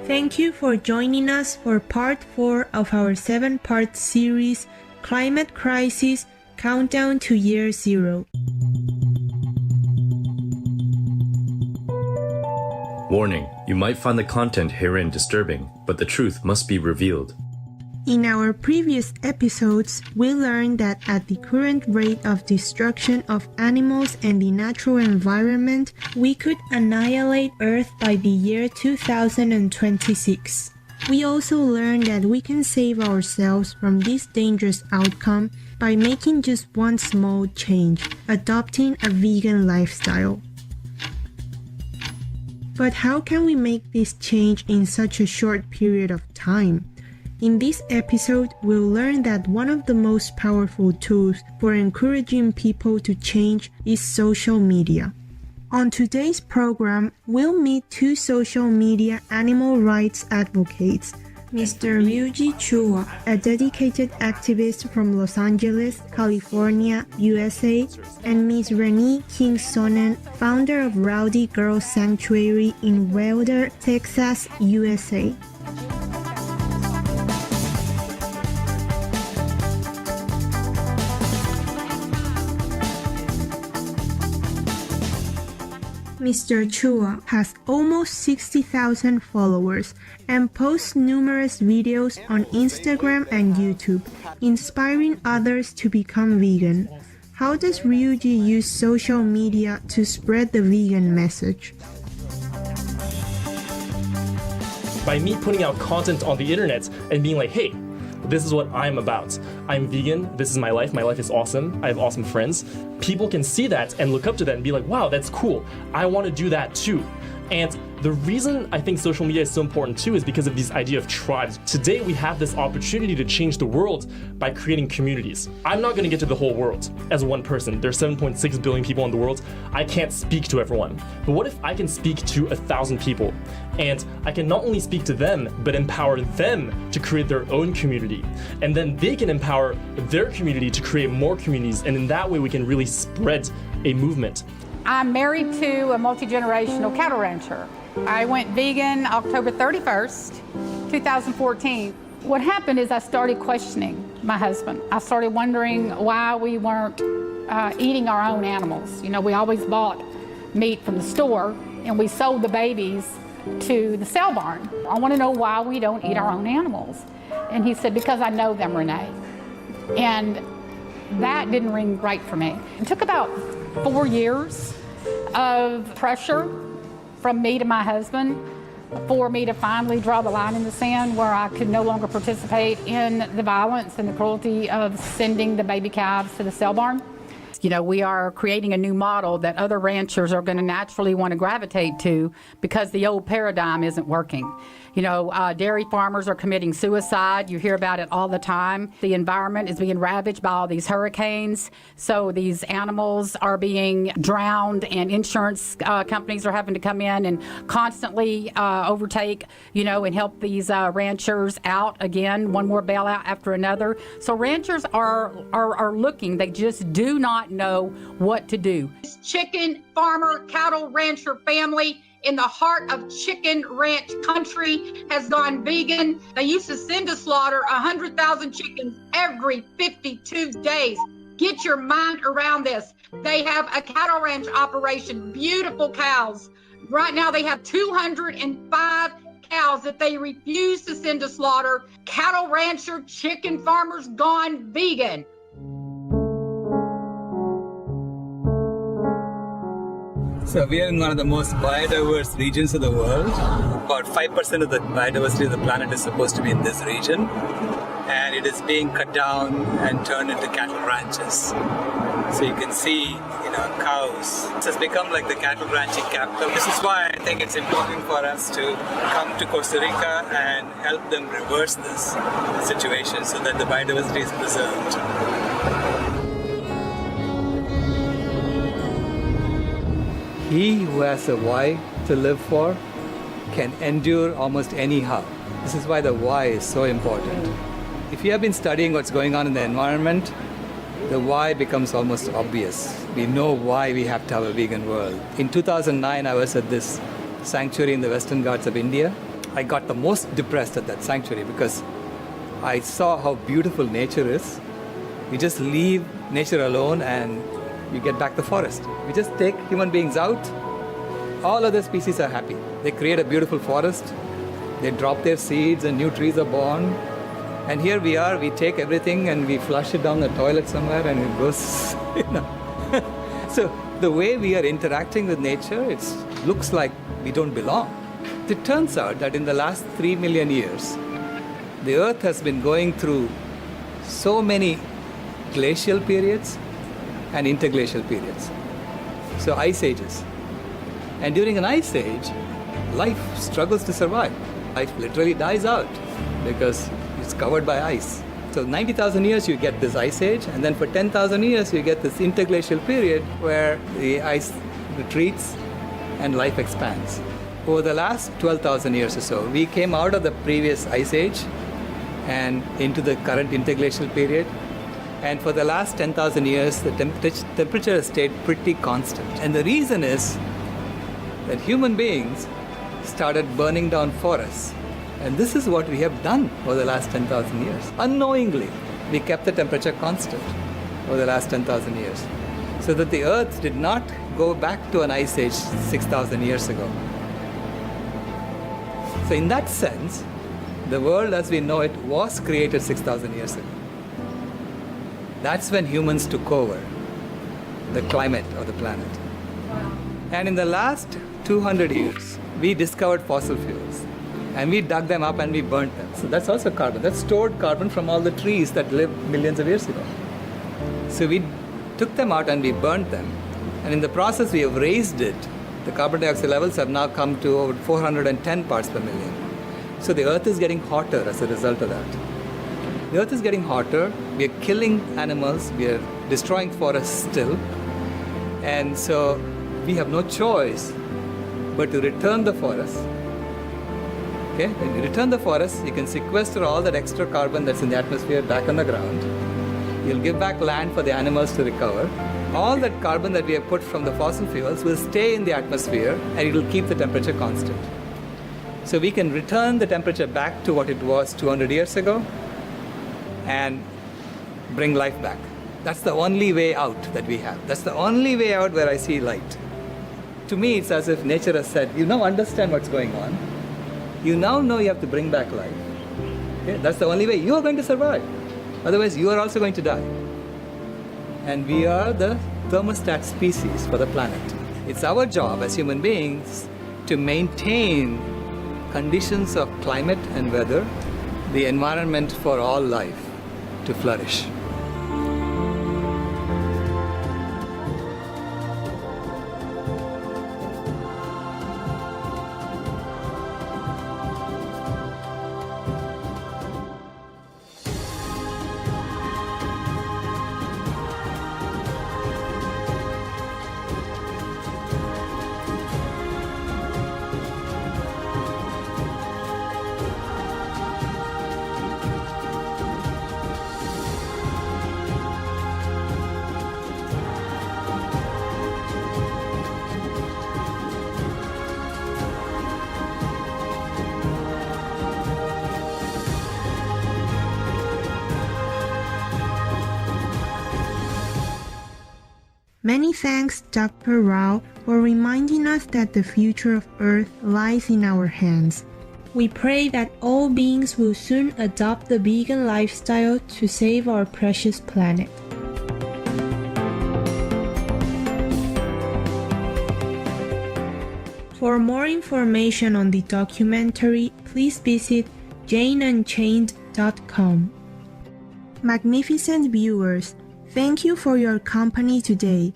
Thank you for joining us for part 4 of our 7-part series, Climate Crisis, Countdown to Year Zero. Warning, you might find the content herein disturbing, but the truth must be revealed. In our previous episodes, we learned that at the current rate of destruction of animals and the natural environment, we could annihilate Earth by the year 2026. We also learned that we can save ourselves from this dangerous outcome by making just one small change, adopting a vegan lifestyle. But how can we make this change in such a short period of time? In this episode, we'll learn that one of the most powerful tools for encouraging people to change is social media. On today's program, we'll meet 2 social media animal rights advocates, Mr. Ryuji Chua, a dedicated activist from Los Angeles, California, USA, and Ms. Renee King Sonnen, founder of Rowdy Girl Sanctuary in Wilder, Texas, USA. Mr. Chua has almost 60,000 followers and posts numerous videos on Instagram and YouTube, inspiring others to become vegan. How does Ryuji use social media to spread the vegan message? By me putting out content on the internet and being like, hey, this is what I'm about. I'm vegan, this is my life is awesome, I have awesome friends. People can see that and look up to that and be like, wow, that's cool, I want to do that too. And the reason I think social media is so important too is because of this idea of tribes. Today we have this opportunity to change the world by creating communities. I'm not going to get to the whole world as one person. There's 7.6 billion people in the world. I can't speak to everyone. But what if I can speak to 1,000 people? And I can not only speak to them, but empower them to create their own community. And then they can empower their community to create more communities. And in that way, we can really spread a movement. I'm married to a multi-generational cattle rancher. I went vegan October 31st, 2014. What happened is I started questioning my husband. I started wondering why we weren't eating our own animals. You know, we always bought meat from the store and we sold the babies to the sale barn. I want to know why we don't eat our own animals. And he said, because I know them, Renee. And that didn't ring right for me. It took about 4 years of pressure from me to my husband for me to finally draw the line in the sand where I could no longer participate in the violence and the cruelty of sending the baby calves to the sale barn. You know, we are creating a new model that other ranchers are going to naturally want to gravitate to because the old paradigm isn't working. You know, dairy farmers are committing suicide. You hear about it all the time. The environment is being ravaged by all these hurricanes. So these animals are being drowned and insurance companies are having to come in and constantly overtake, you know, and help these ranchers out again, one more bailout after another. So ranchers are looking, they just do not know what to do. Chicken farmer, cattle rancher family in the heart of chicken ranch country has gone vegan. They used to send to slaughter 100,000 chickens every 52 days. Get your mind around this. They have a cattle ranch operation, beautiful cows. Right now they have 205 cows that they refuse to send to slaughter. Cattle rancher, chicken farmers gone vegan. So we are in one of the most biodiverse regions of the world. About 5% of the biodiversity of the planet is supposed to be in this region. And it is being cut down and turned into cattle ranches. So you can see, you know, cows. It has become like the cattle ranching capital. This is why I think it's important for us to come to Costa Rica and help them reverse this situation so that the biodiversity is preserved. He who has a why to live for can endure almost anyhow. This is why the why is so important. If you have been studying what's going on in the environment, the why becomes almost obvious. We know why we have to have a vegan world. In 2009, I was at this sanctuary in the Western Ghats of India. I got the most depressed at that sanctuary because I saw how beautiful nature is. You just leave nature alone and you get back the forest. We just take human beings out, all other species are happy. They create a beautiful forest, they drop their seeds and new trees are born. And here we are, we take everything and we flush it down the toilet somewhere and it goes, So the way we are interacting with nature, it looks like we don't belong. It turns out that in the last 3 million years, the Earth has been going through so many glacial periods and interglacial periods. So ice ages. And during an ice age, life struggles to survive. Life literally dies out because it's covered by ice. So 90,000 years you get this ice age, and then for 10,000 years you get this interglacial period where the ice retreats and life expands. Over the last 12,000 years or so, we came out of the previous ice age and into the current interglacial period. And for the last 10,000 years, the temperature has stayed pretty constant. And the reason is that human beings started burning down forests. And this is what we have done over the last 10,000 years. Unknowingly, we kept the temperature constant over the last 10,000 years, so that the Earth did not go back to an ice age 6,000 years ago. So in that sense, the world as we know it was created 6,000 years ago. That's when humans took over the climate of the planet. And in the last 200 years, we discovered fossil fuels. And we dug them up and we burnt them. So that's also carbon. That's stored carbon from all the trees that lived millions of years ago. So we took them out and we burnt them. And in the process, we have raised it. The carbon dioxide levels have now come to over 410 parts per million. So the Earth is getting hotter as a result of that. The Earth is getting hotter. We are killing animals. We are destroying forests still. And so we have no choice but to return the forest. Okay? When you return the forest, you can sequester all that extra carbon that's in the atmosphere back on the ground. You'll give back land for the animals to recover. All that carbon that we have put from the fossil fuels will stay in the atmosphere and it will keep the temperature constant. So we can return the temperature back to what it was 200 years ago and bring life back. That's the only way out that we have. That's the only way out where I see light. To me, it's as if nature has said, you now understand what's going on. You now know you have to bring back life. Okay? That's the only way you are going to survive. Otherwise, you are also going to die. And we are the thermostat species for the planet. It's our job as human beings to maintain conditions of climate and weather, the environment for all life to flourish. Many thanks, Dr. Rao, for reminding us that the future of Earth lies in our hands. We pray that all beings will soon adopt the vegan lifestyle to save our precious planet. For more information on the documentary, please visit janeunchained.com. Magnificent viewers, thank you for your company today.